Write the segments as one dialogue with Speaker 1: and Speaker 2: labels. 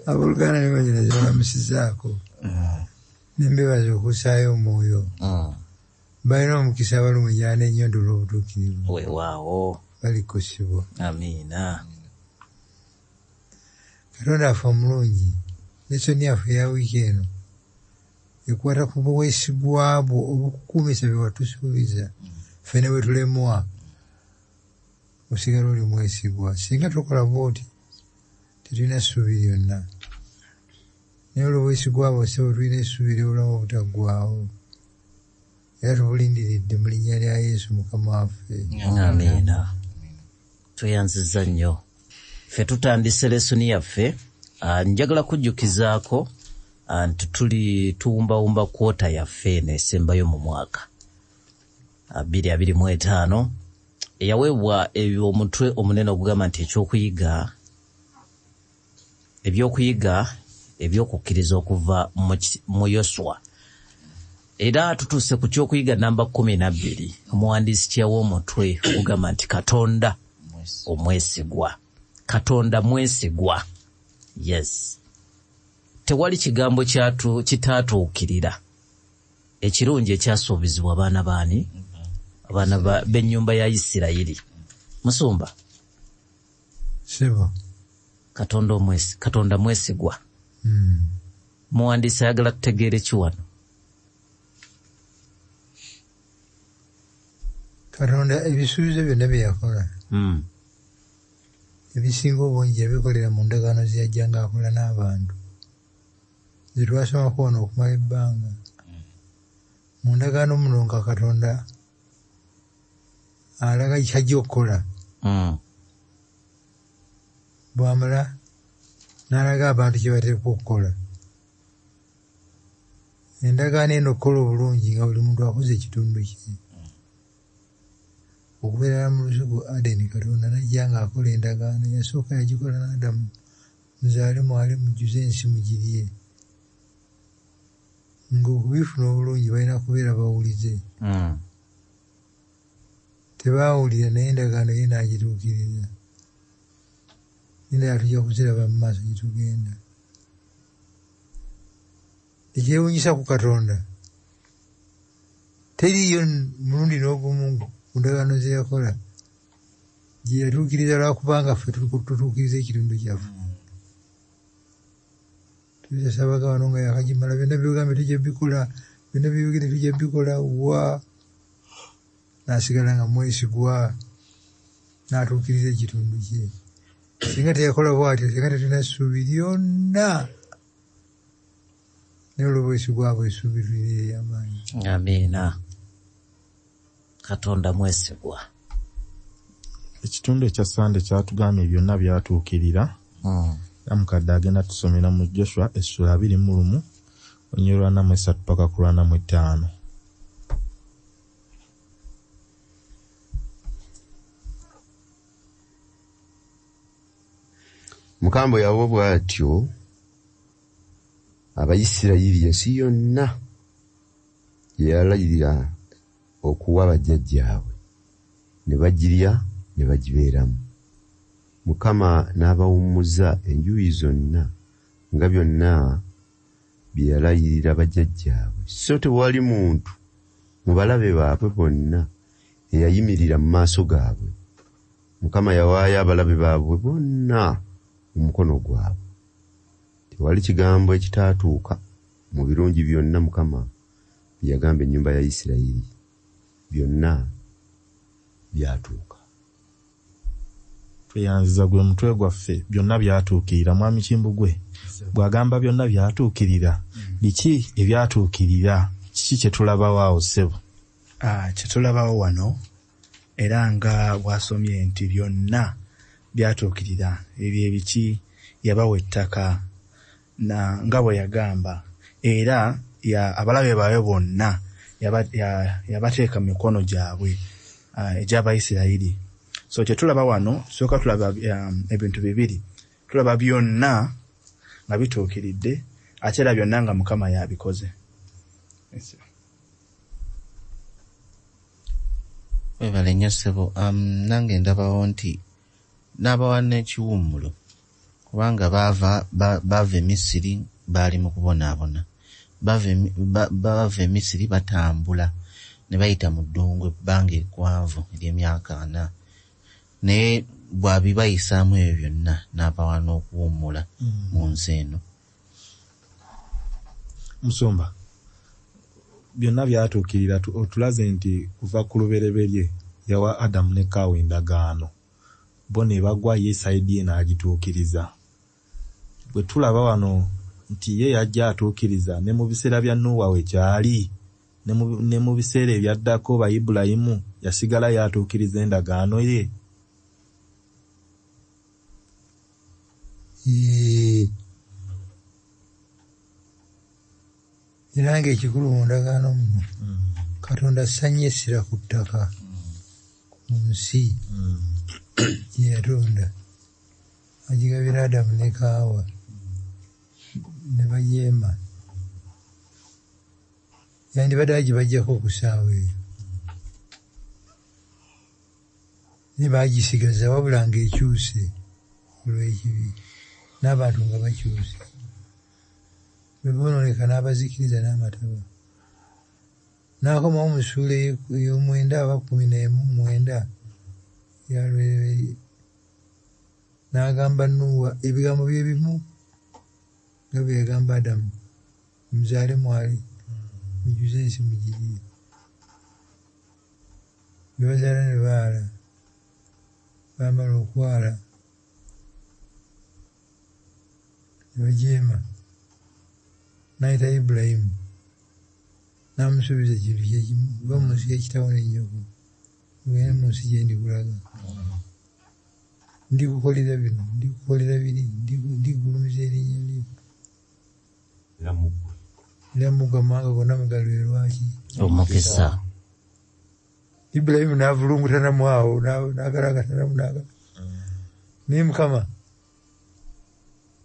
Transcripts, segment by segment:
Speaker 1: abooluganda ne bagina zibalamusizaako nembebaza okusaayo omwoyo balina omukisa abalumujana ennyondo olw'obutuukirivu
Speaker 2: weewaawo
Speaker 1: balikosibwa.
Speaker 2: amiina.
Speaker 1: Katonda affe omulungi. Lesoni yaffe ya wiiki eno ekwata ku bwesigwa bwo obukukuumisa bye watusuubiza ffe ne bwe tulemwa osigala oli mwesigwa. Singa tukola bwoti tetulina ssuubi lyonna, naye olw'obwesigwa bwo sebo tulina essuubi ly'obulamu obutaggwaawo era tubulindiridde mu linnya lya Yesu Mukama waffe.
Speaker 2: Amiina. Tweyanziza nnyo. Ffe tutandise lesoni yaffe. Njagala kujjukizaako nti tuli tuwumbawumba kwota yaffe nesembayo mu mwaka 2025 eyaweebwa omutwe omunene ogugamba nti ebyokuyiga ebyokukkiriza okuva mu Yoswa. Era tutuuse ku kyokuyiga namba 12 omuwandiisi kyawa omutwe ogugamba nti Katonda omwesigwa. Katonda mwesigwa. Yes. Tewali kigambo kitaatuukirira ekirungi ekyasuubizibwa abaana baani abaana b'ennyumba ya Isirayiri. Musumba
Speaker 1: sebo
Speaker 2: Katonda mwesigwa. Muwandiisi ayagala tutegeere ki wano?
Speaker 1: Katonda ebisuubizo byonna bye yakola ebisinga obungi yabikolera mu ndagaano ze yajjanga akola n'abantu ze twasomako wano okumala ebbanga. Mu ndagaano muno nga Katonda alaga kyajja okukola bw'amala n'alaga abantu kye bateekwa okukola. Endagaano eno okukola obulungi nga buli muntu akoze ekitundu kye. Okubeera mu lusuku Adeni Katonda najja ng'akola endagaano yasooka yagikola n'Adamu, muzaale mwale mujjuze ensi mugirye. Ng'okubifuna obulungi balina kubeera bawulize. Tebaawulira naye endagaano ye n'agituukiriza. Nina tujja kuziraba mu maaso gye tugenda. Ekyewuunyisa ku Katonda teriiyo mulundi n'ogumu ku ndagaano ze yakola gye yatuukiriza lwakubanga ffe tutuukiriza ekitundu kyaffe. Tuzasaba wano nga yakagimala byonna byogambye tujja bikola, byonna byogere tujja bikola wa n'asigala nga mwesigwa n'atuukiriza ekitundu kye. Singa teyakola bw'atyo singa tetulina ssuubi lyonna. Naye olw'obwesigwa bwe essuubi tulina ery'amaanyi.
Speaker 2: Amiina. Katonda mwesigwa.
Speaker 3: Ekitundu ekya Sande kyatugambye byonna byatuukirira. Namukadde agenda tusomera mu Joshua essula 21 onyolwa 3 paka ku 5.
Speaker 4: Mukama yawo bw'atyo Abayisirayiri ensi yonna yalayirira okuwa bajjajjaabwe ne bagirya ne bagibeeramu. Mukama n'abawummuza enjuuyi zonna nga byonna bye yalayirira bajjajjaabwe, so tewali muntu mu balabe baabwe bonna eyayimirira mu maaso gaabwe. Mukama yawaayo abalabe baabwe bonna mu mukono gwabwe. Tewali kigambo ekitaatuuka mu birungi byonna Mukama bye yagamba ennyumba ya Isirayiri. Byonna byatuuka.
Speaker 3: Tweyanziza gwe mutwe gwaffe byonna byatuukirira. Mwami Kimbugwe bw'agamba byonna byatuukirira, biki ebyatuukirira? Kiki kye tulabawo awo ssebo?
Speaker 5: Kye tulabawo wano era nga bw'asomye nti byonna byatuukirira. Ebyo ebiki? Yabawa ettaka na nga bwe yagamba, era abalabe baabwe bonna yabateeka mu mikono gyabwe egy'Abayisirayiri. So kye tulaba wano sooka tulaba ebintu bibiri. Tulaba byonna nga bituukiridde ate era byonna nga Mukama yabikoze.
Speaker 6: Webale nnyo ssebo. Nange ndabawo nti n'abawa n'ekiwummulo kubanga bava Misiri bali mu kubonaabona, bava Misiri batambula ne bayita mu ddungu ebbanga eggwanvu ery'emyaka 4, naye bwabibayisaamu ebyo byonna n'abawa n'okuwummula mu nsi eno.
Speaker 3: Musumba, byonna byatuukirira, otulaze nti kuva ku lubereberye yawa Adamu ne Kaawa endagaano, bo ne bagwa ye sayidi ye n'agituukiriza. Bwe tulaba wano nti ye yajja atuukiriza ne mu biseera bya Nuuwa we kyali, ne mu biseera ebyaddako ba Ibulayimu yasigala yatuukiriza endagaano ye.
Speaker 1: Era ng'ekikulu mu ndagaano muno Katonda assanye essira ku ttaka ku nsi gye yatonda, agigabira Adamu ne Kaawa ne bajeema. Yandibadde agibaggyako okusaawa eyo, naye baagisigaza wabula ng'ekyuse olw'ekibi, n'abantu nga bakyuse. Bwe boononeka n'abazikiriza n'amataba. N'akomawo mu ssuula ey'omwenda aba 19 yalwereberye, n'agamba Nuuwa ebigambo bye bimu nga bye yagamba Adamu, muzaale mwali mujuze ensi mugirye. Ne bazaala ne baala, baamala okwala ne bajeema. N'ayita Ibulayimu n'amusuubiza kintu kyekimu, va mu nsi y'ekitaawo n'ennyoko, ogende mu nsi gye ndikulaga. Ndikukolera bino, ndikukolera biri, ndigulumiza erinnya lyo. Era mugwa amawanga gonna mugalwe lwaki?
Speaker 2: Omukisa.
Speaker 1: Ibulayimu n'avulungutanamu awo, n'agalaagatanamu naye Mukama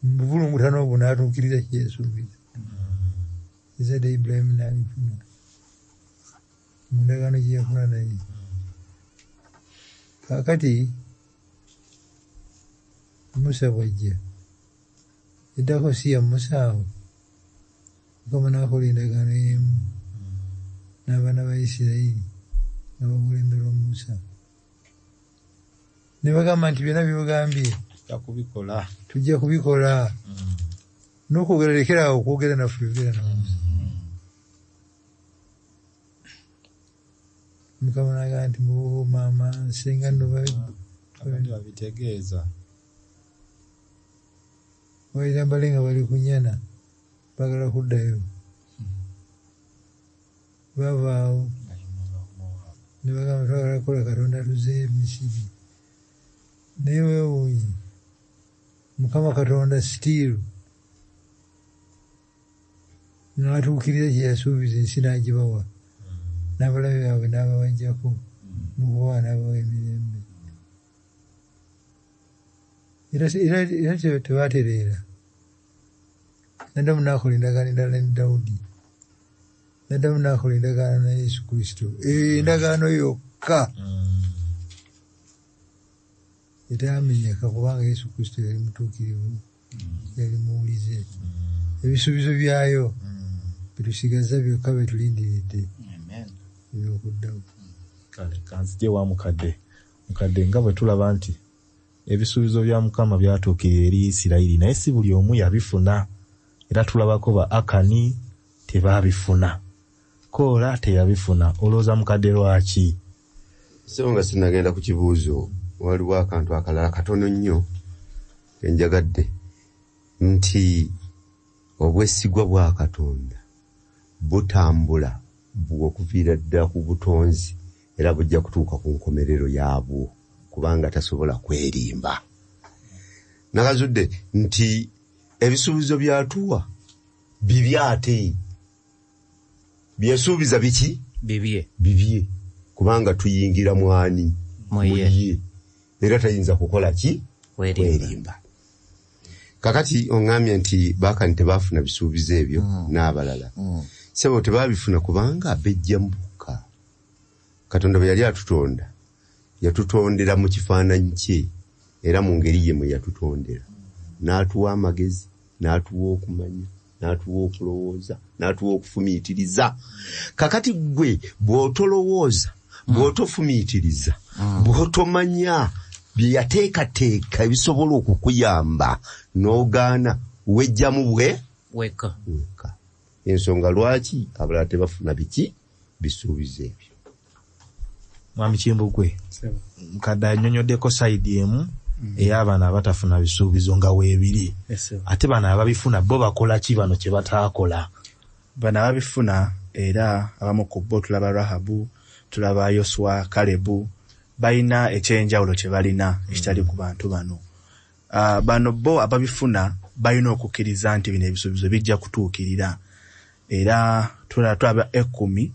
Speaker 1: mu buvulungutano obwo n'atuukiriza kye yasuubiza. Ezadde Ibulayimu n'abifuna mu ndagaano gye yakola naye. Kaakati Musa bw'ajja, eddako si ya Musa awo, Mukama n'akola endagaano y'emu n'abaana ba Isirayiri nga bakulemberwa Musa. Ne bagamba nti byonna by'ogambye tujja kubikola. N'okwogera lekera awo okwogera naffe bibera na Musa. Mukama n'agamba nti maama singa nno
Speaker 3: babitegeeza
Speaker 1: balina bale nga bali ku nnyana baagala kuddayo. Bavaawo ne bagamba twagala kukola Katonda tuze Misiri. Naye weewuunye, Mukama Katonda sitiiru n'atuukiriza kye yasuubiza, ensi n'agibawa, n'abalabe baabwe n'ababaggyako, n'okubawa n'abawa emirembe. Era tebaatereera. N'addamu n'akola endagaano endala ne Dawudi, n'addamu n'akola endagaano na Yesu Kristo. Endagaano yokka etaamenyeka, kubanga Yesu Kristo yali mutuukirivu, yali muwulize. Ebisuubizo byayo bitusigaza byokka betulindiridde ebyokuddawo.
Speaker 3: Kale kanzije wa mukadde nga bwe tulaba nti ebisuubizo bya Mukama byatuukirira eri Isirayiri, naye si buli omu yabifuna. Era tulabako ba Akani tebaabifuna, Koola teyabifuna. Olowooza mukadde lwaki?
Speaker 4: So nga sinagenda ku kibuuzo, waliwo akantu akalala katono nnyo kenjagadde, nti obwesigwa bwa Katonda butambula okuviira ddala ku butonzi, era bujja kutuuka ku nkomerero yaabwo, kubanga tasobola kwerimba. Nakazudde nti ebisuubizo byatuwa bibye, ate byesuubiza biki? Bibye, kubanga tuyingira mwani muye, era tayinza kukola ki? Kwerimba. Kakati ongambye nti Baakani tebaafuna bisuubizo ebyo n'abalala. Sebo tebaabifuna kubanga bejja mbuka. Katonda bwe yali atutondera mu kifaananyi kye, era mu ngeri ye mwe yatutondera. n'atuwa amagezi, n'atuwa okumanya, n'atuwa okulowooza, n'atuwa okufumiitiriza. Kakati gwe bw'otolowooza, bw'otofumiitiriza, bw'otomanya bye yateekateeka ebisobola okukuyamba, n'ogaana wejjamu
Speaker 2: weka.
Speaker 4: Ensonga lwaki abalala tebafuna biki bisuubizo ebyo.
Speaker 3: Mwami Kimbugwe, mukadde annyonnyoddeko sayidi emu ey'abaana abatafuna bisuubizo nga weebiri. Ate bano ababifuna bo bakola ki bano kye bataakola?
Speaker 5: Bano ababifuna era abamu ku bo tulaba Rahabu, tulaba Yoswa, Kalebu, balina ekyenjawulo kye balina ekitali ku bantu bano. Bano bo ababifuna balina okukkiriza nti bino ebisuubizo bijja kutuukirira. Era tulaba 10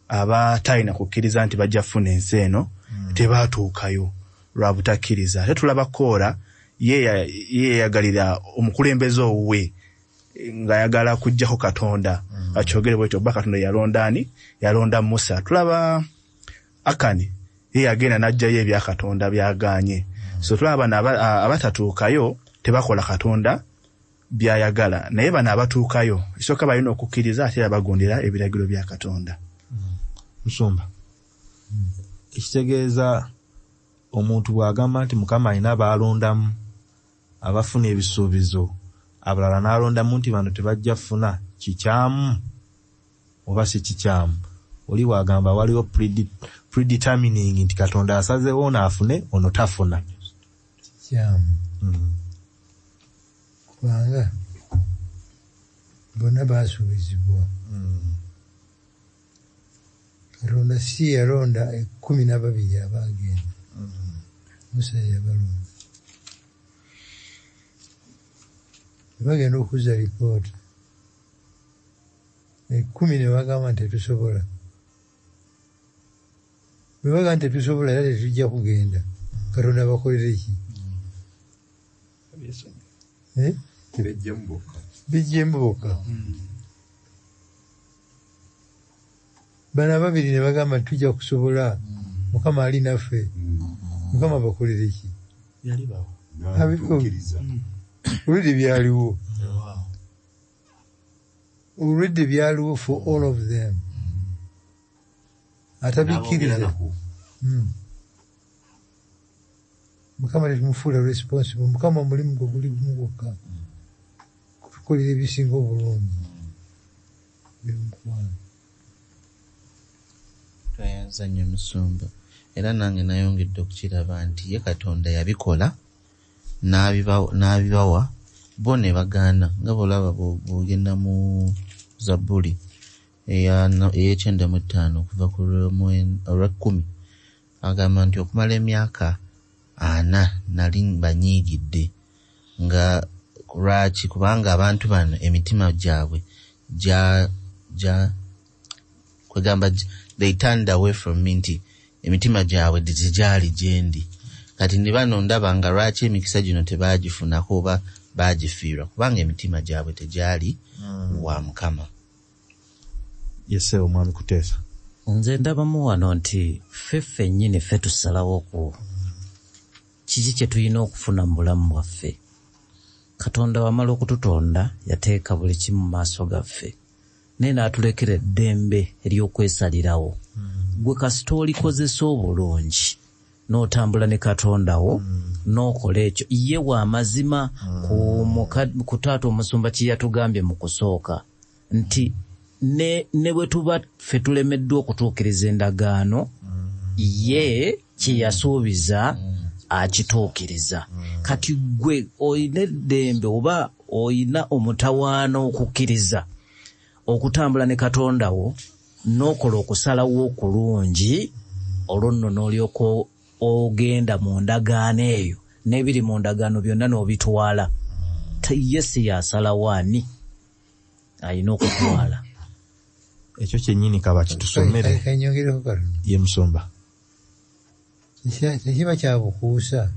Speaker 5: abatalina kukkiriza nti bajja kufuna ensi eno tebaatuukayo lwa butakkiriza. Ate tulaba Koora yeeyagalira omukulembeze owuwe ng'ayagala kuggyako Katonda. Akyogere bwekyo oba Katonda yalonda ani? Yalonda Musa. Tulaba Akani yagenda n'aggyayo ebya Katonda byagaanye. So tulaba bano abatatuukayo tebakola Katonda byayagala, naye bano abatuukayo ekisooka balina okukkiriza ate era bagondera ebiragiro bya Katonda.
Speaker 3: Musumba, ekitegeeza omuntu bw'agamba nti Mukama alina baalondamu abafuna ebisuubizo, abalala n'alondamu nti bano tebajja kufuna, kikyamu oba si kikyamu? Oli bw'agamba waliwo predetermining nti Katonda asazeewo ono afune ono tafuna.
Speaker 1: Kikyamu. Kubanga bonna baasuubizibwa. Katonda si yalonda 12 abaagenda. Musa yabalonda. Bagenda okuzza lipoota 10 ne bagamba nti tetusobola. Bwe bagamba nti tetusobola era tetujja kugenda, Katonda bakolere ki? Bijjemu bokka. Bano ababiri ne bagamba nti tujja kusobola, Mukama ali naffe. Mukama bakolere ki? Already byaliwo. Already byaliwo for all of them. Atabikkiriza. Mukama tetumufuula responsible. Mukama mulimu gwe guli gumu gwokka. Kutukolera ebisinga obulungi.
Speaker 6: Twayanza nnyo Musumba. Era nange nayongedde okukiraba nti ye Katonda yabikola n'abibawa bo ne bagaana. Nga bw'olaba bw'ogenda mu Zabbuli ey'e95 kuva ku olwa10 agamba nti okumala emyaka 4 nali banyiigidde. Nga lwaki? Kubanga abantu bano emitima gyabwe kwegamba they turned away from me, nti emitima gyabwe tegyali gyendi. Kati ndi bano ndaba nga lwaki emikisa gino tebaagifunako oba baagifiirwa, kubanga emitima gyabwe tegyali wa Mukama.
Speaker 3: Yesewo Mwami Kuteesa.
Speaker 2: Nze ndabamu wano nti ffe nnyini ffe tusalawo ku kiki kye tulina okufuna mu bulamu bwaffe. Katonda wamala okututonda yateeka buli kimu mu maaso gaffe, naye n'atulekera eddembe ery'okwesalirawo. Gwe kasita olikozesa obulungi n'otambula ne Katonda wo n'okola ekyo, ye wa mazima ku taata omusumba kye yatugambye mu kusooka nti ne bwe tuba ffe tulemeddwa okutuukiriza endagaano, ye kye yasuubiza akituukiriza. Kati gwe oyina eddembe oba oyina omutawaana okukkiriza okutambula ne Katonda wo n'okola okusalawo okulungi, olwo nno n'olyoka ogenda mu ndagaano eyo, n'ebiri mu ndagaano byonna n'obitwala. Ye si yasalawo ani alina okutwala.
Speaker 3: Ekyo kyennyini kaba kitusomere.
Speaker 1: Kanyongereko kano.
Speaker 3: Ye Musumba.
Speaker 1: Tekiba kya bukuusa.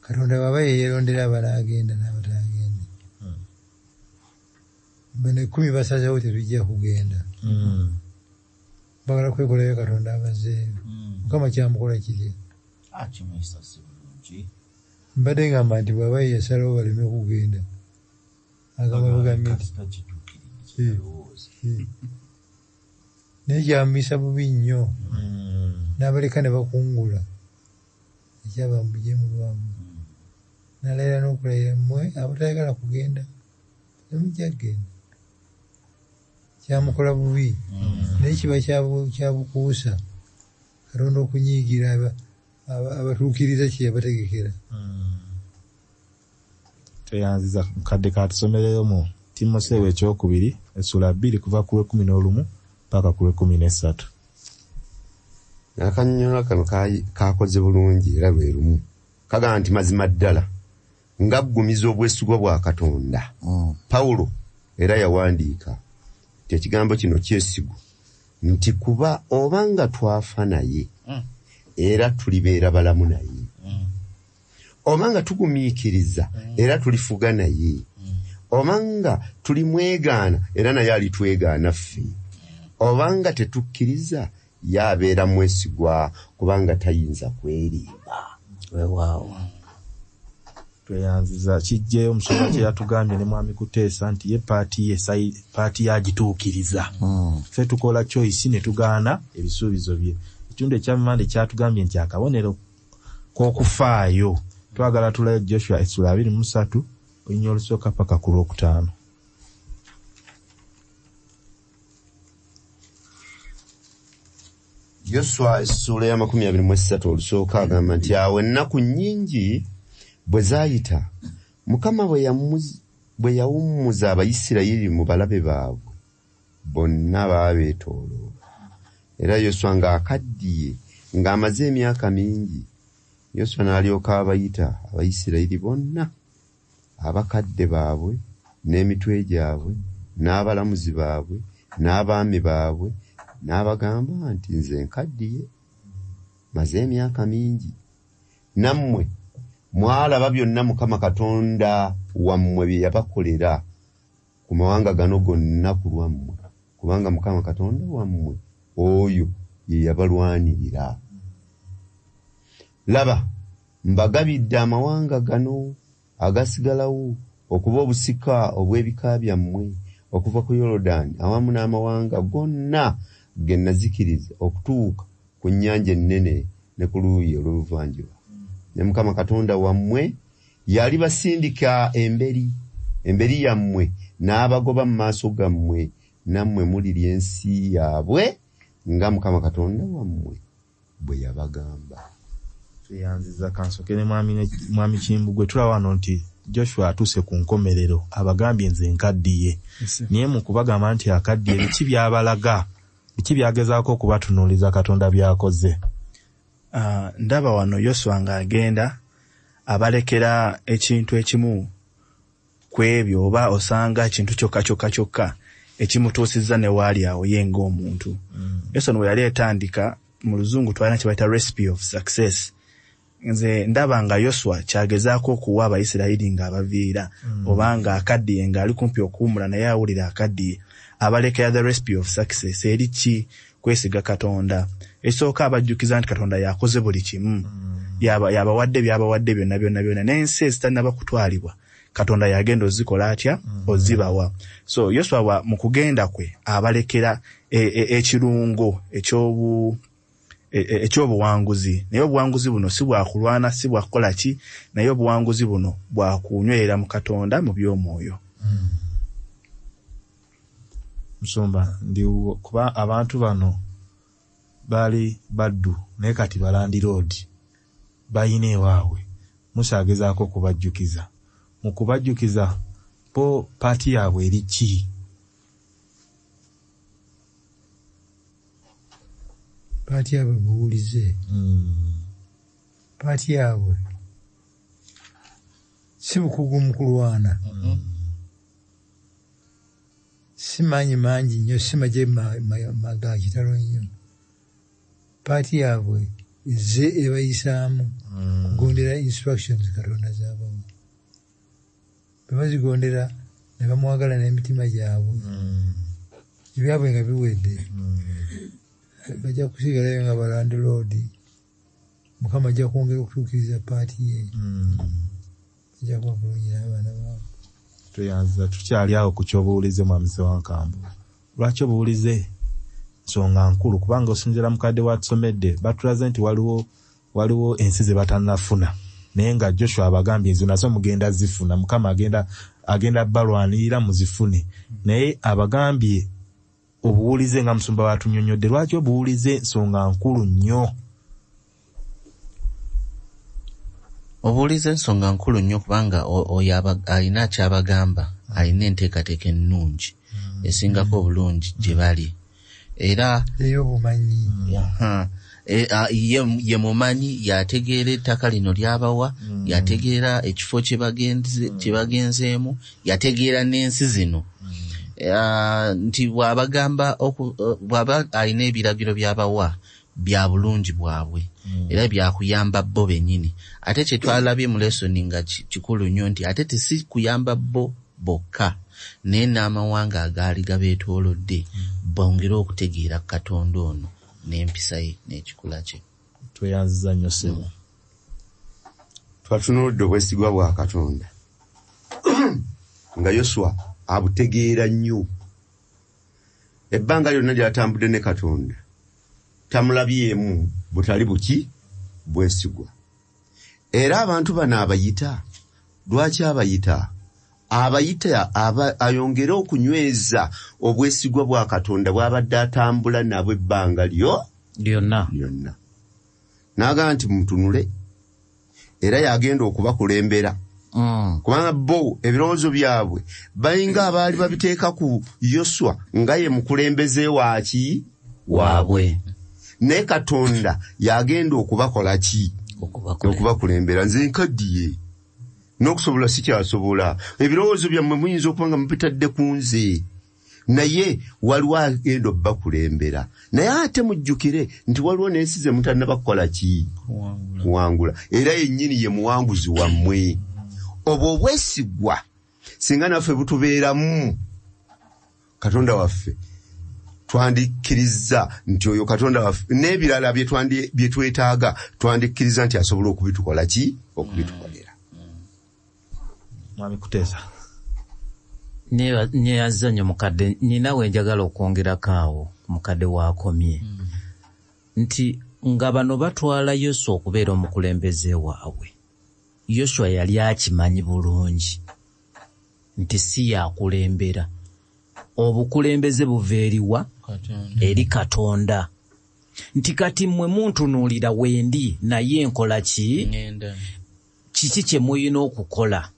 Speaker 1: Katonda baba yeerondera abanaagenda n'abatagenda. Bano 10 basazeewo tetujja kugenda. Bagala kwekolayo Katonda abazeeyo. Mukama kyamukola kirya.
Speaker 6: Akimuyisa si bulungi.
Speaker 1: mbadde ngamba nti bw'aba yasalawo baleme kugenda agamba gavumenti naye kyamuyisa bubi nnyo n'abaleka ne bakungula ekyaba mubujemu bwamu nalayira n'okulayira mmwe abatayagala kugenda temujja kgenda kyamukola bubi naye kiba kyabukuusa Katonda okunyiigira abatuukiriza kye yabategekera
Speaker 3: tweyanziza mukadde katusomereyo mu Timoseewo ekyokubiri essula 2 kuva ku 11 paka ku 13.
Speaker 4: Akanyonyo kano kakoze bulungi era lwe lumu kagamba nti mazima ddala ngaggumiza obwesigwa bwa Katonda. Pawulo era yawandiika nti ekigambo kino kyesigo nti kuba obanga twafa naye era tulibeera balamu naye obanga tugumiikiriza era tulifuga naye obanga tulimwegaana era naye alitwegaana ffe obanga tetukkiriza yabeera mwesigwa kubanga tayinza kwerimba.
Speaker 2: Weewaawo
Speaker 3: tweyanziza kijjeyo omusumba kye yatugambye ne mwami Kuteesa nti ye paati yagituukiriza ffe tukola choice ne tugaana ebisuubizo bye. Ekitundu ekyamimande kyatugambye nti akabonero k'okufaayo twagala tulayo Joshua essula 23 olunya olusooka paka ku 5.
Speaker 4: Yoswa essula ya 23 olusooka agamba nti awo ennaku nnyingi bwe zaayita Mukama bwe yawummuza Abayisirayiri mu balabe baabwe bonna baabeetooloola. Era Yoswa ng'akaddiye ng'amaze emyaka mingi, Yoswa n'alyoka abayita Abayisirayiri bonna, abakadde baabwe n'emitwe gyabwe n'abalamuzi baabwe n'abaami baabwe, n'abagamba nti nze nkaddiye maze emyaka mingi, nammwe mwalaba byonna Mukama Katonda wammwe bye yabakolera ku mawanga gano gonna ku lwammwe, kubanga Mukama Katonda wammwe oyo ye yabalwanirira. Laba mbagabidde amawanga gano agasigalawo okuba obusika obw'ebika byammwe okuva ku Yoludaani awamu n'amawanga gonna ge nazikiriza okutuuka ku nnyanja ennene ne ku luuyi olw'ebuvanjuba. Ne Mukama Katonda wammwe yali basindika emberi yammwe n'abagoba mu maaso gammwe, nammwe mulirya ensi yaabwe nga Mukama Katonda wammwe bwe yabagamba.
Speaker 3: Tweyanziza kansokere mwami Kimbugwe tulaba wano nti Joshua atuuse ku nkomerero abagambye nze nkaddiye. Naye mu kubagamba nti akaddiye biki byabalaga, biki byagezaako okubatunuuliza Katonda byakoze?
Speaker 5: Ndaba wano Yoswa ng'agenda abalekera ekintu ekimu kwebyo oba osanga ekintu kyokka ekimutuusizza ne waali awo ye ng'omuntu. Yoswa bwe yali etandika mu luzungu twalina kye bayita recipe of success. Nze ndaba nga Yoswa kyagezaako okuwa Abayisirayiri ng'abaviira obanga akaddiye ng'ali kumpi okuwummula naye awulira akaddiye, abalekera the recipe of success eri ki? Kwesiga Katonda. Esooka abajjukiza nti Katonda yakoze buli kimu, yabawadde byabawadde byonna n'ensi ezitalina bakutwalibwa Katonda yagenda ozikola atya? Ozibawa. So Yoswa mu kugenda kwe abalekera ekirungo ekyobuwanguzi, naye obuwanguzi buno si bwakulwana, si bwakukola ki, naye obuwanguzi buno bwakunywerera mu Katonda mu by'omwoyo.
Speaker 3: Musumba ndiwo kuba abantu bano bali baddu naye kati balandi road bayina ewaabwe. Musa agezaako kubajjukiza, mu kubajjukiza po paati yaabwe eri ki?
Speaker 1: Paati yaabwe buwulize. Paati yaabwe si bukugu mu kulwana, si maanyi mangi nnyo, si magye maga kitalo nnyo. Paati yaabwe ze ebayisaamu kugondera instructions Katonda z'abawa. Bwe bazigondera ne bamwagala n'emitima gyabwe, ebyabwe nga biwedde, bajja kusigalayo nga balandi loodi. Mukama ajja kwongera okutuukiriza paati ye. jakuba bulungi n'abaana baabwe.
Speaker 3: Tweyanza tukyali awo ku kyobuwulize Mwamise Wankambu. Lwaki obuwulize nsonga nkulu kubanga osinziira mukadde watusomedde batulaze nti waliwo ensi ze batannafuna naye nga Joshua abagambye enzo nazo mugenda zifuna Mukama agenda balwanirira muzifune naye abagambye obuwulize nga Musumba watunyonyodde. Lwaki obuwulize nsonga nkulu nnyo?
Speaker 6: Obuwulize ensonga nkulu nnyo kubanga oyo alina kyabagamba, alina enteekateeka ennungi esingako obulungi gye bali era
Speaker 1: ey'obumanyi
Speaker 6: ye mumanyi yategeera ettaka lino lyabawa, yategeera ekifo kye bagenzeemu, yategeera n'ensi zino nti bw'aba alina ebiragiro byabawa bya bulungi bwabwe era byakuyamba bo bennyini. Ate kye twalabye mu lesoni nga kikulu nnyo nti ate tesi kuyamba bo bokka naye n'amawanga agaali gabeetoolodde bongere okutegeera Katonda ono n'empisa ye n'ekikula kye.
Speaker 3: Tweyanziza nnyo ssebo.
Speaker 4: Twatunuulidde obwesigwa bwa Katonda nga Yoswa abutegeera nnyo. Ebbanga lyonna lyatambudde ne Katonda tamulabyemu butali buki bwesigwa. Era abantu bano abayita, lwaki abayita? Abayita ayongere okunyweza obwesigwa bwa Katonda bw'abadde atambula nabo ebbanga lyonna. N'agamba nti mutunule era yagenda okubakulembera. Kubanga bo ebirowoozo byabwe bayinga abaali babiteeka ku Yoswa nga ye mukulembeze waabwe. Naye Katonda yagenda okubakola ki? Okubakulembera. Nze nkaddiye n'okusobola sikyasobola. Ebirowoozo byammwe muyinza okuba nga mubitadde ku nze naye waliwo agenda okubakulembera. Naye ate mujjukire nti waliwo n'ensi ze mutannabakukola ki? Kuwangula. Era yennyini ye muwanguzi wammwe. Obwo obwesigwa singa naffe butubeeramu Katonda waffe twandikkiriza nti oyo Katonda waffe n'ebirala bye twetaaga twandikkiriza nti asobola okubitukola ki? Okubitukolera.
Speaker 3: Mwami Kuteesa.
Speaker 2: Nyeyaza nnyo mukadde, ninawe njagala okwongerako awo mukadde waakomye nti nga bano batwala Yoswa okubeera omukulembeze waabwe. Yoswa yali akimanyi bulungi nti si yakulembera, obukulembeze buva eriwa? Eri Katonda. Nti kati mmwe muntunuulira wendi naye nkola ki? Kiki kye muyina okukola?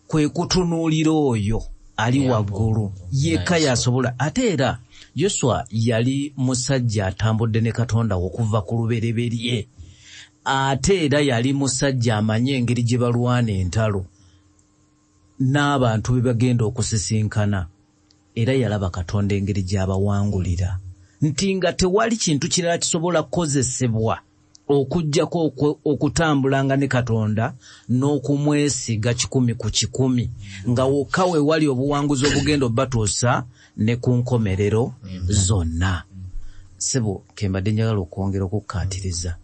Speaker 2: Kwe kutunuulira oyo ali waggulu yekka yasobola. Ate era Yoswa yali musajja atambudde ne Katonda okuva ku lubereberye. Ate era yali musajja amanye engeri gye balwana entalo n'abantu be bagenda okusisinkana. Era yalaba Katonda engeri gy'abawangulira. Nti nga tewali kintu kirala kisobola kukozesebwa okujjako okutambulanga ne Katonda n'okumwesiga 100 ku 100 nga wokka we wali obuwanguzi obugenda obatuusa ne ku nkomerero zonna. Sebo kembadde njagala okwongera okukkaatiriza.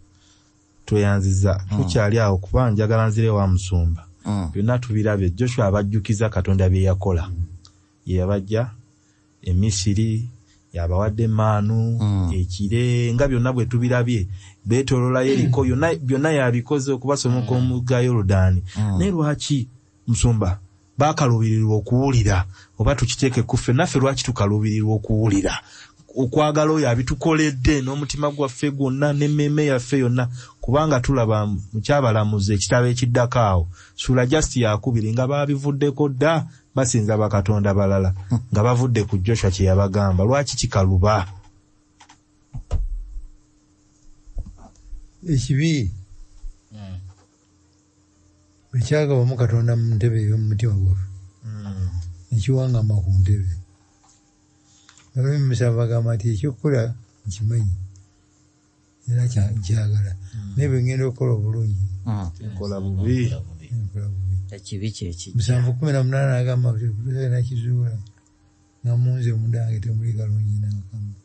Speaker 3: Tweyanziza tukyali awo kuba njagala nzire wa Musumba. Byonna tubirabye. Joshua abajjukiza Katonda bye yakola. Ye yabajja e Misiri, yabawadde maanu, ekire, nga byonna bwe tubirabye. Beetolola Yeriko, byonna yabikoze okubasomoka omugga Yoludaani. Naye lwaki Musumba baakaluubirirwa okuwulira? Oba tukiteeke kuffe naffe lwaki tukaluubirirwa okuwulira? Okwagala oyo abitukoledde n'omutima gwaffe gwonna n'emmeeme yaffe yonna, kubanga tulaba mu kyabalamuzi ekitabo ekiddako awo sula just yakubiri nga baabivuddeko dda basinza bakatonda balala nga bavudde ku Joshua kye yabagamba. Lwaki kikaluba?
Speaker 1: Ekibi ekyagabamu Katonda mu ntebe ey'omutima gwaffe ekiwangama ku ntebe. Musaba bagamba nti ekyokukola nkimanyi era nkyagala naye bwe ngenda okukola obulungi
Speaker 3: nkola bubi.
Speaker 2: Ekibi kyeki
Speaker 1: 7:18 agamba nakizuula nga munze omundange temuli kalungi nakama.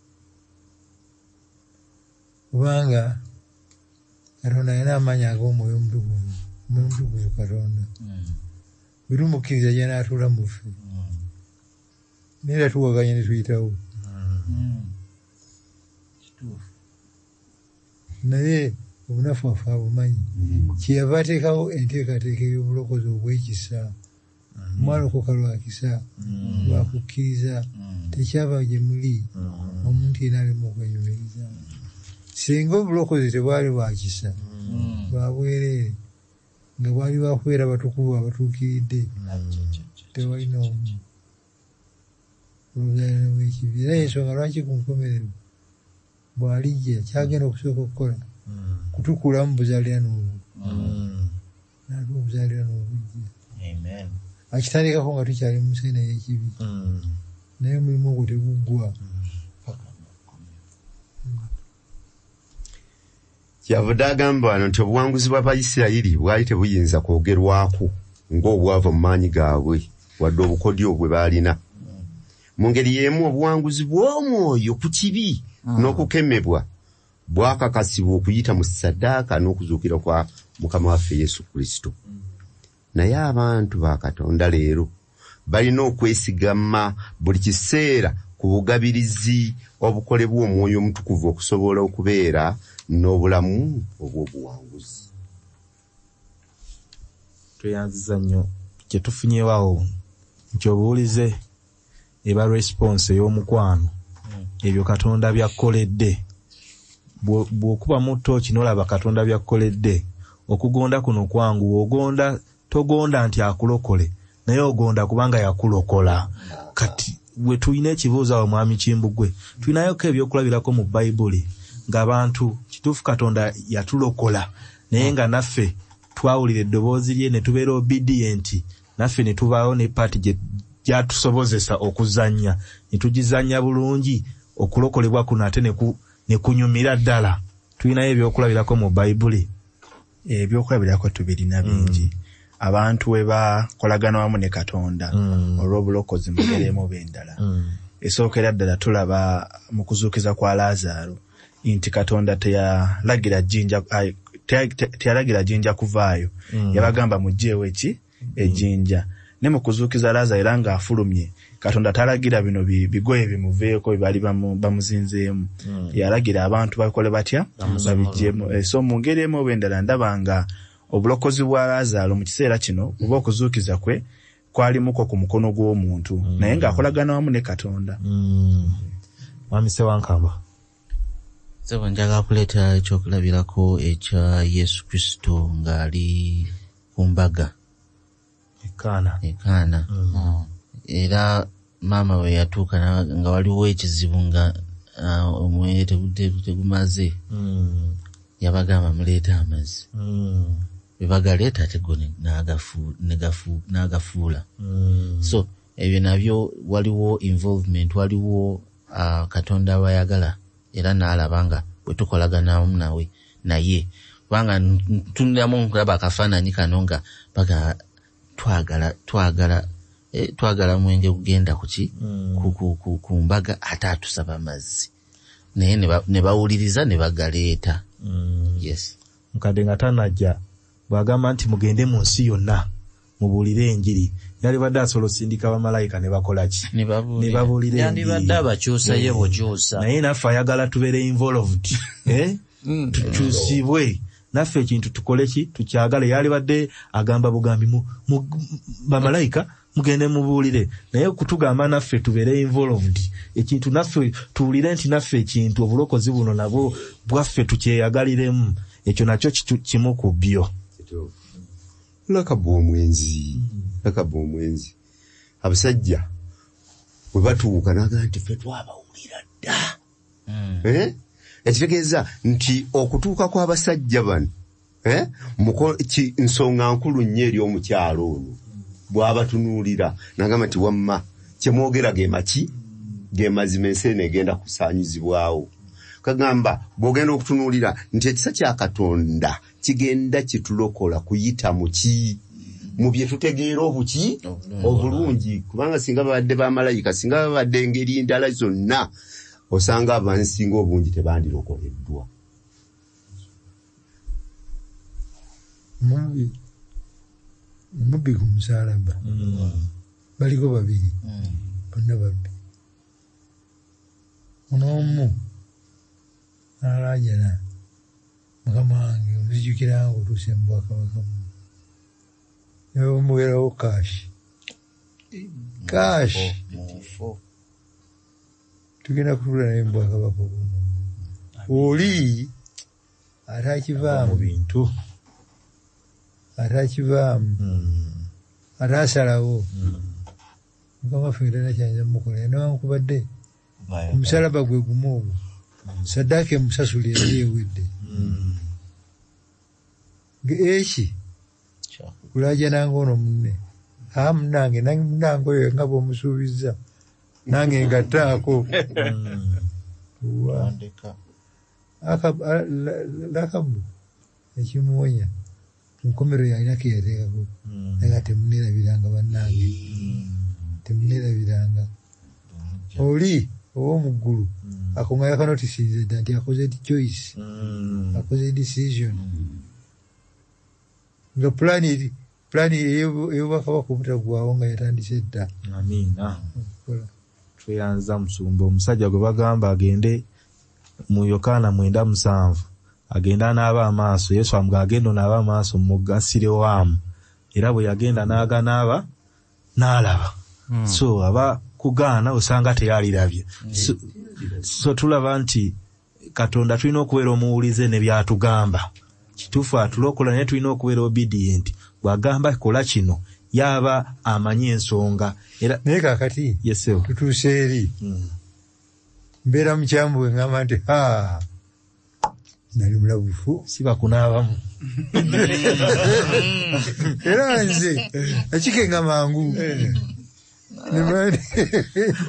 Speaker 1: Kubanga Katonda alina amaanyi ag'omwoyo omutukuvu Mungu Katonda. Birumukkiriza y'anaatula mu ffe. Neera tuwaganya ne tuyitawo. Naye obunafu waffe abumanyi. Kyeyava ateekawo enteekateeka y'obulokozi obw'ekisa. Mwalokoka lwa kisa, lwa kukkiriza, tekyava gye muli, omuntu yenna ali mu kwenyumiriza. Singa obulokozi tebwali bwa kisa, bwa bwereere, nga bwali bwakubeera batukuvu abatuukiridde, tewali n'omu. Oluzaaliranwa bw'ekibi. Era y'ensonga lwaki ku nkomerero bw'alijja kyagenda okusooka okukola kutukuulamu buzaaliranwa obwo. Nalwo obuzaaliranwa obujja. Akitandikako nga tukyali mu museena y'ekibi. Naye omulimu ogwo teguggwa.
Speaker 4: Kyavudde agamba wano nti obuwanguzi bw'Abayisirayiri bwali tebuyinza kwogerwako ng'obwava mu maanyi gaabwe wadde obukodyo bwe baalina. Mu ngeri y'emu obuwanguzi bw'omwoyo ku kibi n'okukemebwa bwakakasibwa okuyita mu ssaddaaka n'okuzuukira kwa Mukama waffe Yesu Kristo. Naye abantu ba Katonda leero balina okwesigama buli kiseera ku bugabirizi obukolebwa Omwoyo Omutukuvu okusobola okubeera n'obulamu obw'obuwanguzi.
Speaker 3: Tweyanziza nnyo kye tufunyeewawo nti obuwulize eba response ey'omukwano ebyo Katonda byakkoledde. Bw'okuba mu ttooki n'olaba Katonda byakkoledde, okugonda kuno kwangu, ogonda togonda nti akulokole, naye ogonda kubanga yakulokola. Kati bwe tulina ekibuuzo awo Mwami Kimbugwe, tulinayoko ebyokulabirako mu Bayibuli ng'abantu kituufu Katonda yatulokola, naye nga naffe twawulira eddoboozi lye ne tubeera obedient, naffe ne tubaawo ne paati gyatusobozesa okuzannya, ne tugizannya bulungi, okulokolebwa kuno ate ne kunyumira ddala. Tulinayo ebyokulabirako mu Bayibuli.
Speaker 5: Ebyokulabirako tubirina bingi. Abantu we bakolagana wamu ne Katonda olw'obulokozi mu ngeri emu oba endala. Esookera ddala tulaba mu kuzuukiza kwa Laazaalo nti Katonda teyalagira jjinja kuvaayo. Yabagamba mugyeewo ejjinja. Ne mu kuzuukiza Laazaalo era ng'afulumye, Katonda talagira bino bigoye bimuveeko bye baali bamuzinzeemu. Yalagira abantu bakole batya? Babiggyemu. So mu ngeri emu oba endala ndaba nga obulokozi bwa Laazaalo mu kiseera kino oba okuzuukiza kwe kwalimuko ku mukono gw'omuntu, naye ng'akolagana wamu ne Katonda.
Speaker 3: Mwami Ssewankamba.
Speaker 6: Sebo njagala kuleeta ekyokulabirako ekya Yesu Kristo ng'ali ku mbaga. Ekaana. Era maama we yatuuka nga waliwo ekizibu nga omwenge tegumaze. Yabagamba muleeta amazzi. Bebagaleeta ate go n'agafuula. So ebyo nabyo waliwo involvement, waliwo Katonda bayagala era n'alaba nga bwe tukolagana nawe naye kubanga tuniramu nkulaba akafaananyi kano nga baga twagala mwenge kugenda kuki ku mbaga ate atusaba amazzi, naye ne bawuliriza ne bagaleeta. Yes.
Speaker 3: Mukadde nga tanajja bwagamba nti mugende mu nsi yonna mubuulire enjiri, yali badde asobola osindika bamalayika ne bakola ki? Ne babuulira enjiri.
Speaker 2: Yandibadde abakyusa ye bukyusa.
Speaker 3: Naye naffe ayagala tubeere involved. Tukyusibwe. Naffe ekintu tukole ki? Tukyagale. Yali badde agamba bugambi mu bamalayika mugende mubuulire, naye kutugamba naffe tubeere involved. Ekintu naffe tuwulire nti naffe ekintu obulokozi buno nabwo bwaffe tukyeyagaliremu. Ekyo nakyo kimu ku byo.
Speaker 4: Lakaba omwenzi. Abasajja bwe batuuka n'agamba nti ffe twabawulira dda. Ekitegeeza nti okutuuka kw'abasajja bano nsonga nkulu nnyo eri omukyalo ono. Bw'abatunuulira n'agamba nti wamma kyemwogera ge mazima, ensi eno egenda kusaanyizibwawo. Kagamba bw'ogenda okutunuulira nti ekisa kya Katonda kigenda kitulokola kuyita mu bye tutegeera obulungi, kubanga singa babadde bamalayika, singa babadde engeri ndala zonna, osanga abansinga obungi tebandirokoleddwa.
Speaker 1: omubbi ku musalaba baliko babiri bonna babbi onoomu alajana mukama wange onzijukira nga otuuse mu bwakabaka buno naye omuwerawo kaashi tugenda kutula naye mu bwakabaka buno oli ate akivaamu
Speaker 3: bintu
Speaker 1: ate akivaamu ate asalawo mukama ffe tena kyayinza mukola newankubadde ku musalaba gwe gumu ogwo saddaaka emusasula eri ewedde eki kulajananga ono munne munange nange oyo nga bwomusuubiza nange ngattaako lakabu ekimuwonya munkomero yalinako yateekako naye temuneerabiranga bannange temuneerabiranga oli ow'omuggulu akonga yakanotisize dda nti akoze choice akoze decision nga plan ey'obwakabaka obutagwawo nga yatandise dda.
Speaker 3: Amiina. Tweyanza musumba omusajja gwe bagamba agende mu Yokaana 9:7 agenda n'aba amaaso Yesu amuga agenda n'aba amaaso mu Sirowamu era bwe yagenda n'aganaaba n'alaba. So aba kugaana osanga teyalirabye. So tulaba nti Katonda tulina okubeera omuwulize ne byatugamba. Kituufu atulokola naye tulina okubeera obedient. Bw'agamba kola kino yaba amanyi ensonga era
Speaker 1: naye kakati tutuuse eri mbeera mukyamu bwe ngamba nti nali mulabufu
Speaker 3: siba kunaabamu
Speaker 1: era nze akikenga mangu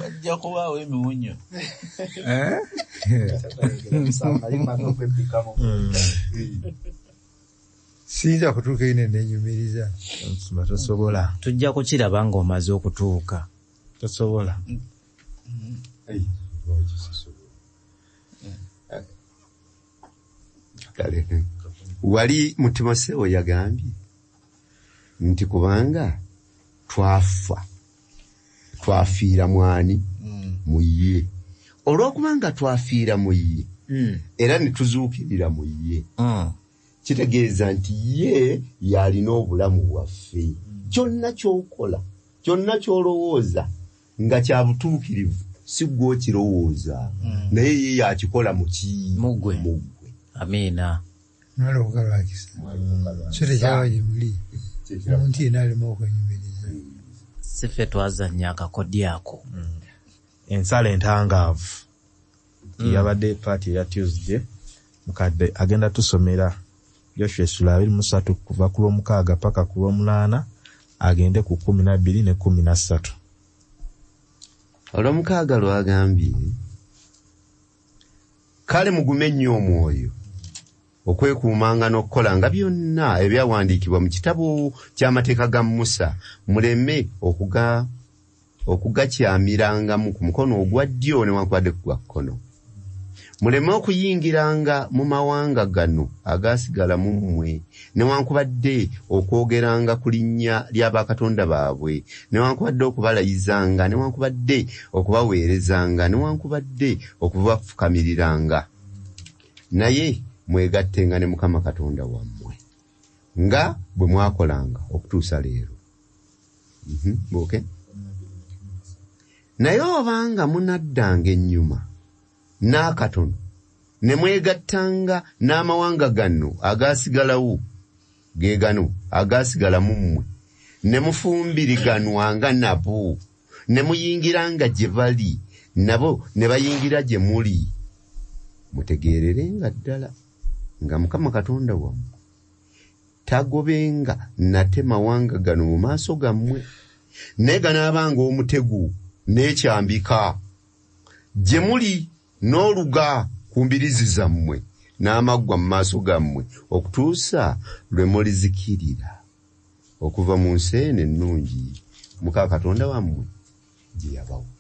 Speaker 6: wajja kubaawo emiwunyo
Speaker 1: siyinza kutuuka ine nenyumiriza
Speaker 3: tosobola
Speaker 2: tujja kukiraba ng'omaze okutuuka
Speaker 3: tosobola
Speaker 4: wali Timoseewo yagambye nti kubanga twafiira mwani mu ye olw'okubanga twafiira mu ye era ne tuzuukirira mu ye kitegeeza nti ye yalina obulamu bwaffe kyonna ky'okola kyonna ky'olowooza nga kya butuukirivu si gwe okirowooza naye ye yakikola
Speaker 2: mugwe. Amiina.
Speaker 1: nala okukalwakisa so tekyaba gye muli omuntu yenna alema okwenyumiriza
Speaker 2: si ffe twazannya akakodi ako
Speaker 3: ensala entangaavu yabadde paati eya Tuesday mukadde agenda tusomera Joshua Sula 23 kuva ku Lwomukaaga paka ku Lwomunaana agende ku 12 ne 13.
Speaker 4: Olwomukaaga lwagambye kale mugume nnyo omwoyo okwekuumanga n'okukolanga byonna ebyawandiikibwa mu kitabo ky'amateeka ga Musa muleme okugakyamiranga ku mukono ogwa ddyo newankubadde ku gwa kkono muleme okuyingiranga mu mawanga gano agaasigala mu mmwe newankubadde okwogeranga ku linnya lya bakatonda baabwe newankubadde okubalayizanga newankubadde okubaweerezanga newankubadde okubafukamiriranga naye mwegattenga ne Mukama Katonda wammwe nga bwe mwakolanga okutuusa leero. Naye obanga munaddanga ennyuma n'akatono ne mwegattanga n'amawanga gano agaasigalawo ge gano agaasigala mu mmwe ne mufumbiriganwanga nabo ne muyingiranga gye bali nabo ne bayingira gye muli mutegeererenga ddala nga Mukama Katonda wammwe tagobenga nate mawanga gano mu maaso gammwe naye ganaabanga omutego n'ekyambika gye muli n'oluga ku mbirizi zammwe n'amaggwa mu maaso gammwe okutuusa lwe mulizikirira okuva mu nsi eno ennungi Mukama Katonda wammwe gye yabawa.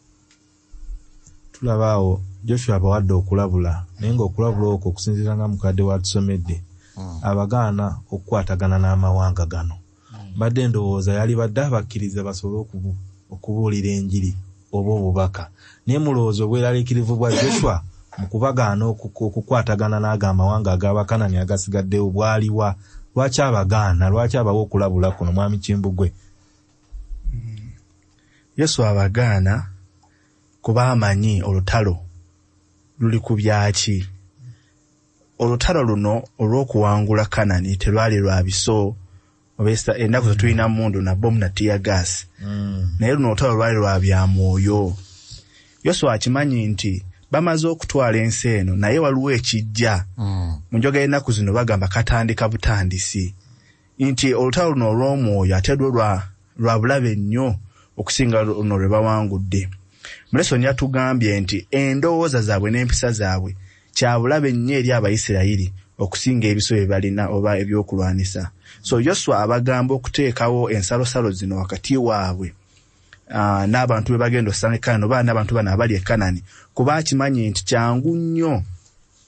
Speaker 3: Tulabaawo Joshua abawadde okulabula naye ng'okulabula okwo okusinziira nga mukadde watusomedde abagaana okukwatagana n'amawanga gano badde ndowooza yali badde abakkiriza basobole okubuulira enjiri oba obubaka naye mulowooza obweraliikirivu bwa Joshua mu kubagaana okukwatagana n'agamawanga ag'Abakanani agasigaddewo bwaliwa lwaki abagaana lwaki abawa okulabula kuno mwami Kimbugwe?
Speaker 5: Yesu abagaana kuba amanyi olutalo luli ku byaki. Olutalo luno olw'okuwangula Kanani telwali lwa biso obesa ennaku zetulina mundu na bomu na tear gas. Naye luno olutalo lwali lwa bya mwoyo. Yesu akimanyi nti bamaze okutwala ensi eno naye waliwo ekijja. Mu njoga y'ennaku zino bagamba katandika butandisi. Nti olutalo luno olw'omwoyo ate lwa bulabe nnyo okusinga luno lwe bawangudde. Mulesoni yatugambye nti endowooza zaabwe n'empisa zaabwe kyabulabe nnyo eri Abayisirayiri okusinga ebiso bye balina oba ebyokulwanisa. So Yoswa abagamba okuteekawo ensalosalo zino wakati waabwe n'abantu be bagenda osanga Kanani oba n'abantu bano abali e Kanani kuba akimanyi nti kyangu nnyo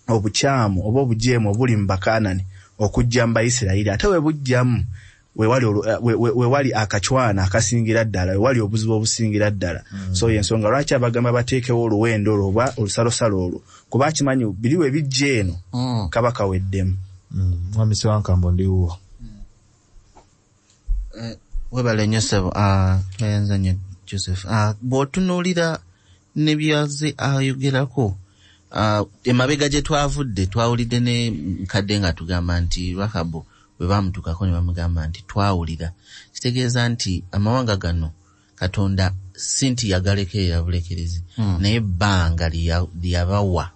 Speaker 5: obukyamu oba obujeemu obuli mu Bakanani okujja mu Bayisirayiri ate we bujjamu wewali akachwana akasingira ddala wewali obuzibu obusingira ddala. So yensonga lwaki abagamba bateekewo oluwendo olwo oba olusalosalo olwo kuba akimanyi biriwe bijja eno kabaka weddemu.
Speaker 3: Mwami Sewankambo ndiwo
Speaker 6: webale nnyo ssebo bayanza nnyo Joseph. Bw'otunuulira ne byaze ayogerako emabega gye twavudde twawulidde ne mukadde nga tugamba nti Rakabu bwe bamutukako ne bamugamba nti twawulira. Kitegeeza nti amawanga gano Katonda sinti yagalekerera bulekerezi naye ebbanga lyabawa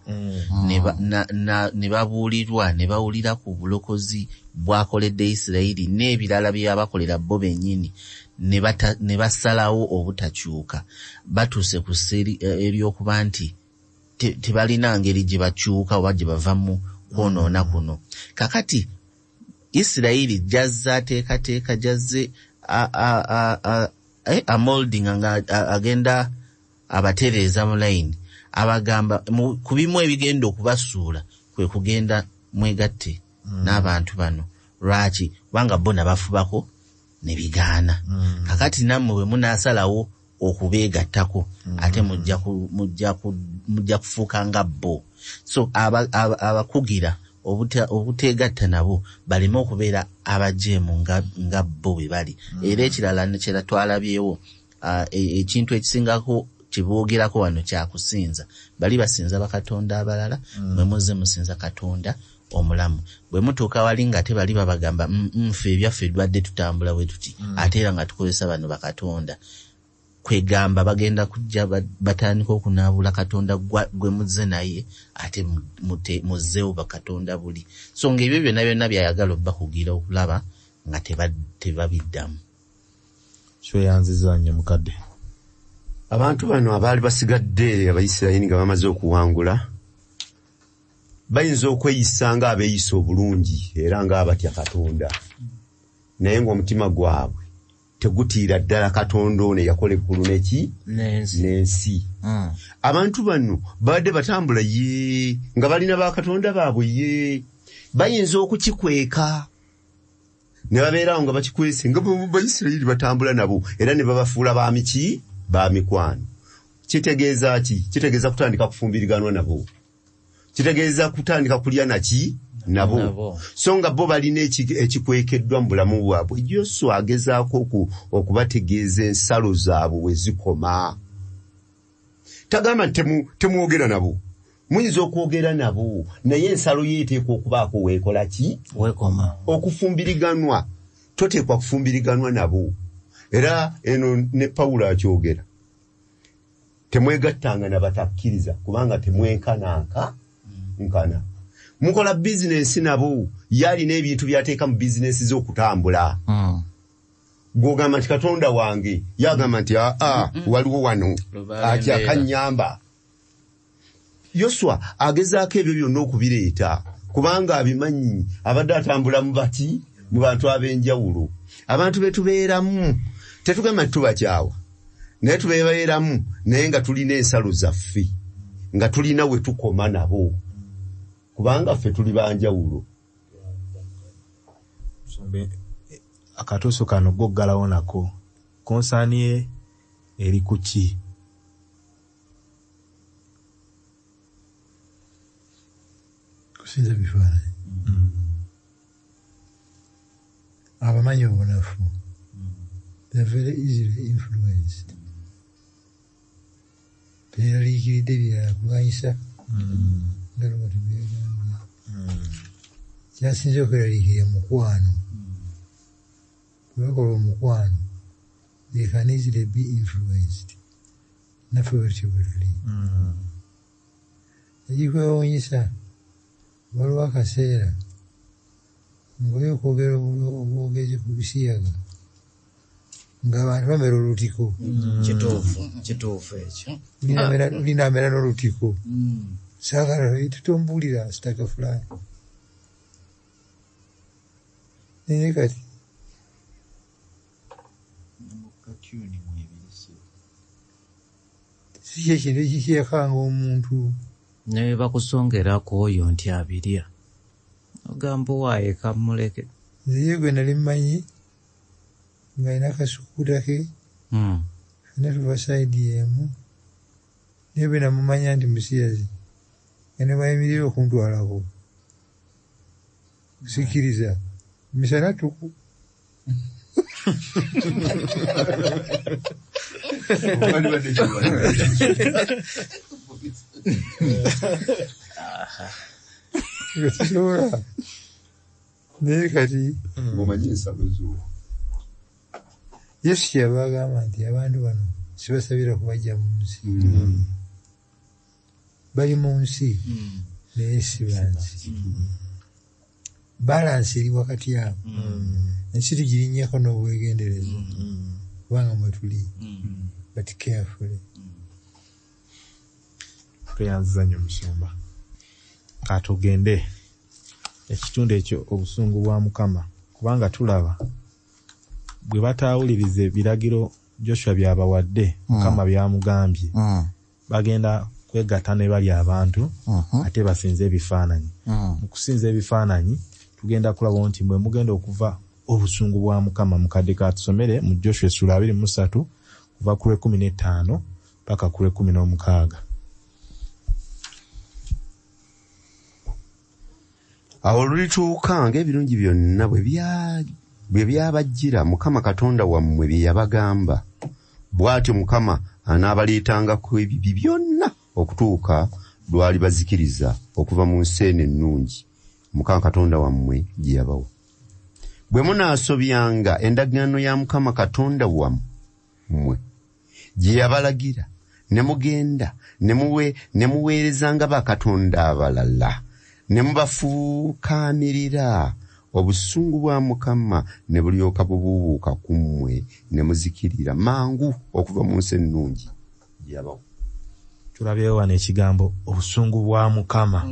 Speaker 6: ne babuulirwa ne bawulira ku bulokozi bwakoledde Isirayiri n'ebirala bye yabakolera bo bennyini ne basalawo obutakyuka batuuse ku sseeri ery'okuba nti tebalina ngeri gye bakyuka oba gye bavamu kwonoona kuno. Kakati Isirayiri jazze ateekateeka jazze amolding nga agenda abatereeza mu line abagamba ku bimu ebigenda okubasuula kwe kugenda mwegatte n'abantu bano. Lwaki? Kubanga bo nabafubako ne bigaana. Kakati nammwe bwe munaasalawo okubeegattako ate mujja kufuuka nga bo. So abakugira obuteegatta nabo baleme okubeera abajeemu nga bo bwe bali. Era ekirala kyera twalabyewo ekintu ekisingako kiboogerako wano kyakusinza. Bali basinza bakatonda abalala mwe muze musinza Katonda omulamu. Bwe mutuuka wali nga tebali babagamba nfe ebyaffe dwadde tutambula bwe tuti ate era nga tukozesa bano bakatonda. Kwegamba bagenda kujja batandika okunaabula Katonda gwe muzze naye ate muzzeewo bakatonda buli. So ng'ebyo byonna byonna byayagala obbakugira okulaba nga tebabiddamu.
Speaker 3: Kyoyanziza nnyo mukadde.
Speaker 4: Abantu bano abaali basigadde Abayisirayiri nga bamaze okuwangula bayinza okweyisa nga abeeyisa obulungi era nga abatya Katonda naye ng'omutima gwabwe tegutiira ddala Katonda ono yakola eggulu n'ensi. Abantu bano badde batambula nga balina bakatonda baabwe bayinza okukikweka ne babeerawo nga bakikwese nga Bayisirayiri batambula nabo era ne babafuula ba mikwano. Kitegeeza ki? Kitegeeza kutandika kufumbiriganwa nabo. Kitegeeza kutandika kulya nabo. So nga bo balina ekikwekeddwa mu bulamu bwabwe. Yoswa agezaako okubategeeza ensalo zaabwe we zikoma. Tagamba nti temwogera nabo. Muyinza okwogera nabo naye ensalo yeeteekwa okubaako weekola ki?
Speaker 2: Weekoma.
Speaker 4: Okufumbiriganwa. Toteekwa kufumbiriganwa nabo. Era eno ne Pawulo akyogera. Temwegattanga na batakkiriza kubanga temwenkananka nkana. Mukola bizinesi nabo yalina ebintu byateeka mu bizinesi z'okutambula. Gw'ogamba nti Katonda wange yagamba nti waliwo wano ati akanyamba. Yoswa agezaako ebyo byonna okubireeta kubanga abimanyi abadde atambula mu bantu ab'enjawulo. Abantu be tubeeramu tetugamba nti tubakyawa naye tubeeramu naye nga tulina ensalo zaffe nga tulina we tukoma nabo kubanga ffe tuli banjawulo.
Speaker 3: akatuuso kano goggalawo nako konsaani ye eri ku ki?
Speaker 1: Kusinza bifaananyi. Abamanyi obunafu. They are very easily influenced. Beeraliikiridde byalaganyisa nga lwati byegambye. Kyasinze okweraliikirira mukwano. Bwe bakola omukwano, they can easily be influenced. Naffe bwetyo bwe tuli. Ekikwewuunyisa waliwo akaseera ng'oyo okwogera obwogezi ku bisiyaga ng'abantu bamera olutiko.
Speaker 2: Kituufu ekyo.
Speaker 1: Linaamera n'olutiko. Saagala tutombuulira sitaka fulani. Naye kati si kyo kintu ekikyekanga omuntu.
Speaker 2: Ne bakusongerako oyo nti abirya. Ogamba waaye kamuleke.
Speaker 1: Nze gwe nali mmanyi ng'alina akasukuuta ke. Fena tuva sayidi emu. Naye bwe namumanya nti musiyazi. Nga ne bayimirira okuntwalako. Sikiriza. Misana tuku. Sisobola. Naye kati
Speaker 4: omanyi ensalo zo.
Speaker 1: Yesu kyeyava agamba nti abantu bano sibasabira kubajja mu nsi. Bali mu nsi naye si bansi. Balansi eri wakati awo. Ensi tugirinnyeko n'obwegendereza kubanga mwe tuli. But carefully.
Speaker 3: Tweyanziza nnyo Musumba. Katugende ekitundu ekyo obusungu bwa Mukama kubanga tulaba bwe bataawuliriza ebiragiro Joshua byabawadde Mukama byamugambye bagenda kwegatta ne bali abantu ate basinze ebifaananyi. Mu kusinza ebifaananyi tugenda kulaba nti mwe mugenda okuva obusungu bwa Mukama mu kadde katusomere mu Joshua essula 23 kuva ku 15 paka ku 16.
Speaker 4: Awo olulituuka ng'ebirungi byonna bwe byabajjira Mukama Katonda wammwe bye yabagamba, bw'atyo Mukama anaabaleetangako ebibi byonna okutuuka lwali bazikiriza okuva mu nsi eno ennungi Mukama Katonda wammwe gye yabawa. Bwe munaasobyanga endagaano ya Mukama Katonda wammwe gye yabalagira, ne mugenda ne muweerezanga bakatonda abalala, ne mubafuukaamirira, obusungu bwa Mukama ne bulyoka bubuubuuka ku mmwe ne muzikirira mangu okuva mu nsi ennungi gye yabawa.
Speaker 3: Tulabyewo wano ekigambo obusungu bwa Mukama.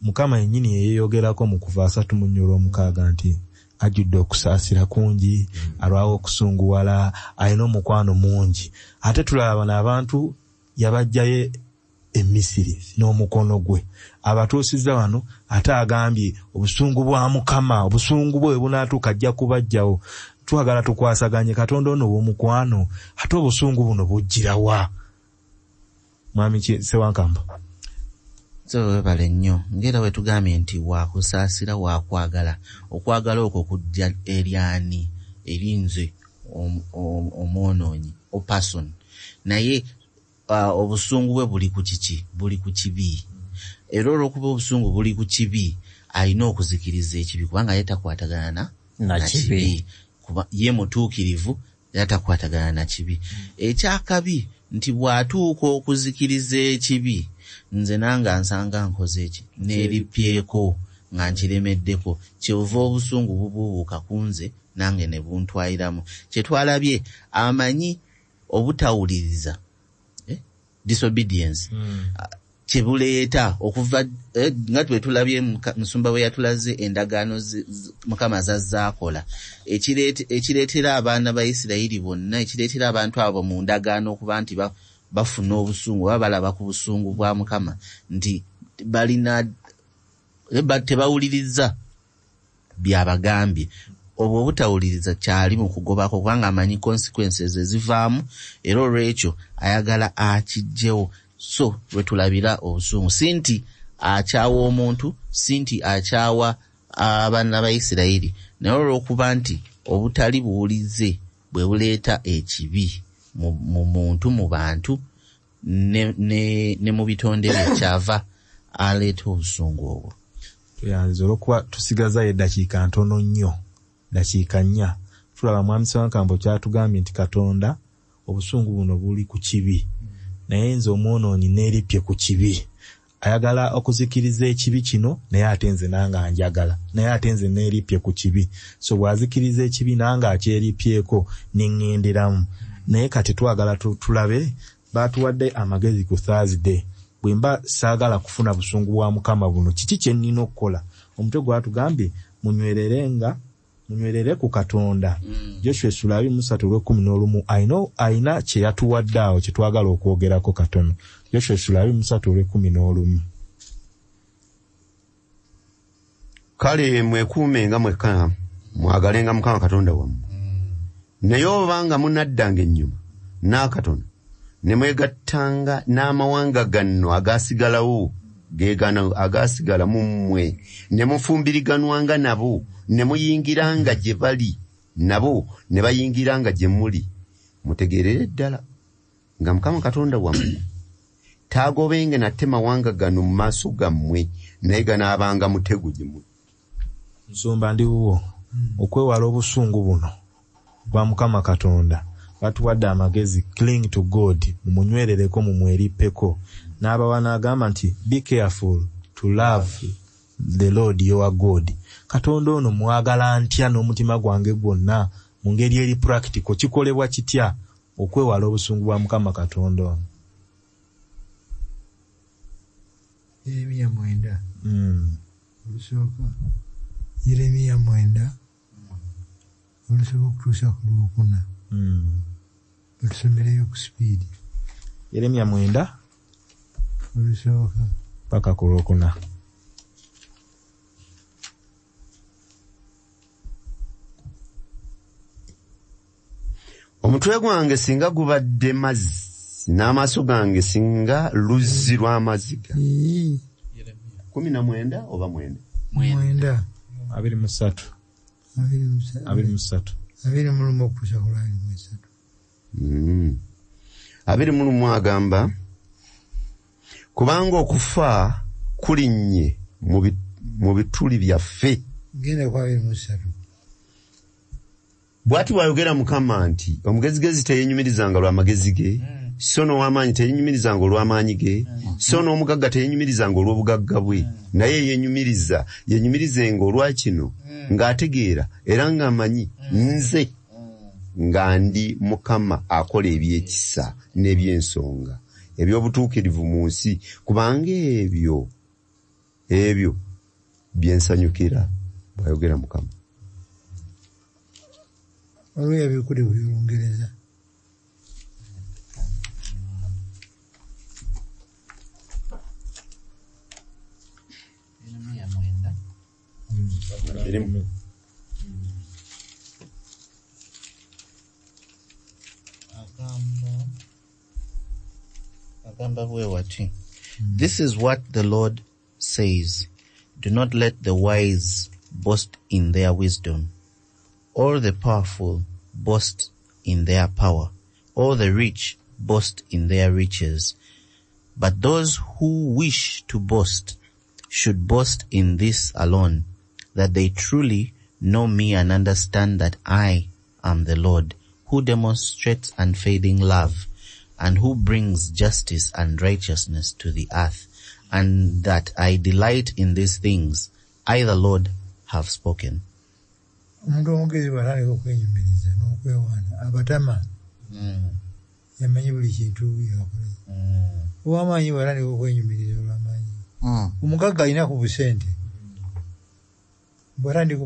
Speaker 3: Mukama yennyini yeeyogerako mu Kuva 3:6 nti ajjudde okusaasira kungi, alwawo okusunguwala, alina omukwano mungi. Ate tulaba bano abantu yabajjayo e Misiri n'omukono gwe, abatuusizza wano ate agambye obusungu bwa Mukama, obusungu bwe bunaatuuka ajja kubajjawo. Twagala tukwasaganye Katonda ono w'omukwano, ate obusungu buno bujjirawa? Mwami Sewankamba.
Speaker 6: Webale nnyo ngera bwe tugambye nti waakusaasira waakwagala. Okwagala okwo kujja eryani? Erinze omwonoonyi person. Naye obusungu bwe buli ku kiki? Buli ku kibi. Era olw'okuba obusungu buli ku kibi alina okuzikiriza ekibi kubanga ye takwatagana na kibi. Kuba ye mutuukirivu era takwatagana na kibi. Ekyakabi nti bw'atuuka okuzikiriza ekibi, nze nanga nsanga nkoze eki n'eripyeko nga nkiremeddeko, kyova obusungu bubuubuuka ku nze nange ne buntwaliramu. Kyetwalabye amanyi obutawuliriza disobedience kyebuleeta okuva nga twe tulabye Musumba bwe yatulaze endagaano Mukama zazzaakola, ekireetera abaana ba Isirayiri bonna, ekireetera abantu abo mu ndagaano okuba nti bafuna obusungu, baba balaba ku busungu bwa Mukama nti balina tebawuliriza byabagambye. obwo obutawuliriza kyali mu kugobako kubanga amanyi consequences ezivaamu era olwekyo ayagala akijjewo. So lwe tulabira obusungu sinti akyawa omuntu sinti akyawa abaana ba Isirayiri naye olw'okuba nti obutali buwulize bwe buleeta ekibi mu muntu mu bantu ne mu bitonde bye kyava aleeta obusungu obwo.
Speaker 3: Tuyanze olwokuba tusigazayo eddakiika ntono nnyo, dakiika 4 tulaba mwami Ssewakambo kyatugambye nti Katonda obusungu buno buli ku kibi naye nze omwonoonyi neeripye ku kibi. Ayagala okuzikiriza ekibi kino naye ate nze nange anjagala naye ate nze neeripye ku kibi. So bw'azikiriza ekibi nange akyeripyeko neŋŋenderamu. Naye kati twagala tulabe baatuwadde amagezi ku Thursday. Bwe mba saagala kufuna busungu bwa Mukama buno kiki kye nnina okukola? Omutwe gwatugambye munywerere ku Katonda. Joshua Essula 3:11 ayina kye yatuwadde awo kye twagala okwogerako katono. Joshua Essula 3:11
Speaker 4: kale mwekuumenga mwekka mwagalenga Mukama Katonda wammwe naye obanga munaddanga ennyuma n'akatono ne mwegattanga n'amawanga gano agaasigalawo geegana agaasigala mu mmwe ne mufumbiriganwanga nabo ne muyingiranga gye bali nabo ne bayingiranga gye muli mutegeerere ddala nga Mukama Katonda wammwe taagobenge nate mawanga gano mu maaso gammwe naye ganaabanga mutego gye muli.
Speaker 3: Nsumba ndi wuwo okwewala obusungu buno bwa Mukama Katonda batuwadde amagezi cling to God mumunywerereko mumwerippeko n'abawa n'agamba nti be careful to love the Lord your God. Katonda ono mwagala ntya n'omutima gwange gwonna mu ngeri eri practical kikolebwa kitya okwewala obusungu bwa Mukama Katonda ono?
Speaker 1: Yeremiya 9 olusooka Yeremiya 9 olusooka okutuusa ku Lwokuna olusomereyo ku speed.
Speaker 3: Yeremiya 9
Speaker 1: olusooka
Speaker 3: paka ku Lwokuna.
Speaker 4: Omutwe gwange singa gubadde mazzi n'amaaso gange singa luzzi lw'amaziga. 19 oba 9?
Speaker 1: 9
Speaker 3: 23
Speaker 1: 21 okutuusa ku 23.
Speaker 4: 21 agamba kubanga okufa kulinnye mu bituli byaffe.
Speaker 1: Genda ku 23.
Speaker 4: Bw'ati bw'ayogera Mukama nti omugezigezi teyenyumirizanga lw'amagezi ge so n'ow'amaanyi teyenyumirizanga olw'amaanyi ge so n'omugagga teyenyumirizanga olw'obugagga bwe naye yenyumirizenga olwa kino ng'ategeera era ng'amanyi nze nga ndi Mukama akola ebyekisa n'ebyensonga eby'obutuukirivu mu nsi kubanga ebyo byensanyukira bw'ayogera Mukama.
Speaker 1: Olwo yabikuli ku Olungereza.
Speaker 6: This is what the Lord says. Do not let the wise boast in their wisdom, or the powerful boast in their power, or the rich boast in their riches. But those who wish to boast should boast in this alone, that they truly know me and understand that I am the Lord, who demonstrates unfading love, and who brings justice and righteousness to the earth, and that I delight in these things. I, the Lord, have spoken.
Speaker 1: Omuntu omugezi bw'atandika okwenyumiriza n'okwewaana abatama yamanyi buli kintu yakola. Ow'amaanyi bw'atandika okwenyumiriza olw'amaanyi. Omugagga alina ku busente bw'atandika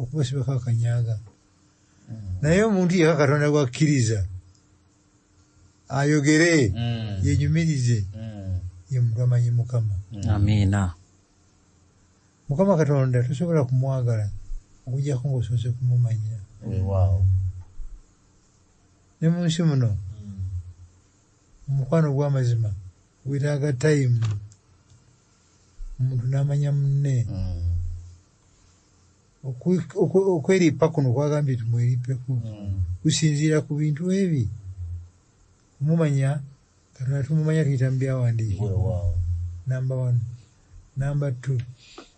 Speaker 1: okubasibako akanyaaga. Naye omuntu yeka Katonda gwakkiriza ayogere yenyumirize ye muntu amanyi Mukama.
Speaker 2: Amiina.
Speaker 1: Mukama Katonda tosobola kumwagala okujjako ng'osoose kumumanya.
Speaker 6: Weewaawo.
Speaker 1: Ne mu nsi muno omukwano gw'amazima gwetaaga tayimu omuntu n'amanya munne. Okweripa kuno kwagambye tumweripeko kusinziira ku bintu ebi. Kumumanya Katonda tumumanya tuyita mu byawandiikibwa. Namba 1. Namba 2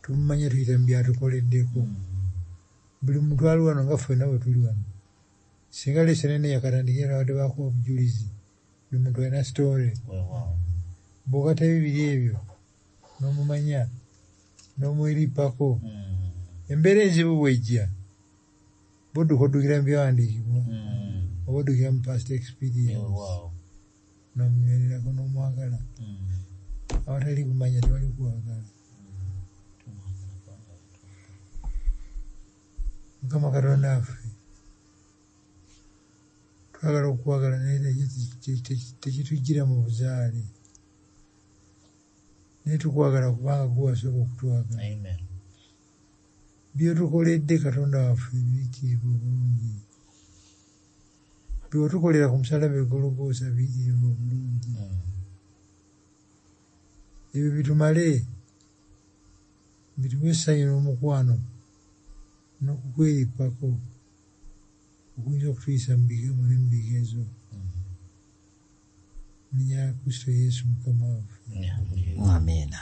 Speaker 1: tumumanya tuyita mu byatukoleddeko. Buli muntu ali wano nga ffenna bwe tuli wano. Singa leesoni eno yakatandikira nawadde bakuba obujulizi, buli muntu alina sitoole. Bw'ogatta bibiri ebyo n'omumanya n'omweripako, embeera enzibu bw'ejja bodduka oddukira mu byawandiikibwa oba oddukira mu past experience n'omunywererako n'omwagala. Awatali kumanya tewali kwagala. Mukama Katonda waffe twagala okwagala naye tekitujjira mu buzaale, naye tukwagala kubanga gwe wasooka okutwagala. Byotukoledde Katonda waffe biyitirivu obulungi, byotukolera ku musalaba e Gologoosa biyitirivu obulungi. Ebyo bitumale, bituwe essanyu n'omukwano n'okukweripako okuyinza okutuyisa mu bigemo ne mu bigezo. Mu linnya lya Kristo Yesu Mukama waffe.
Speaker 2: Amiina.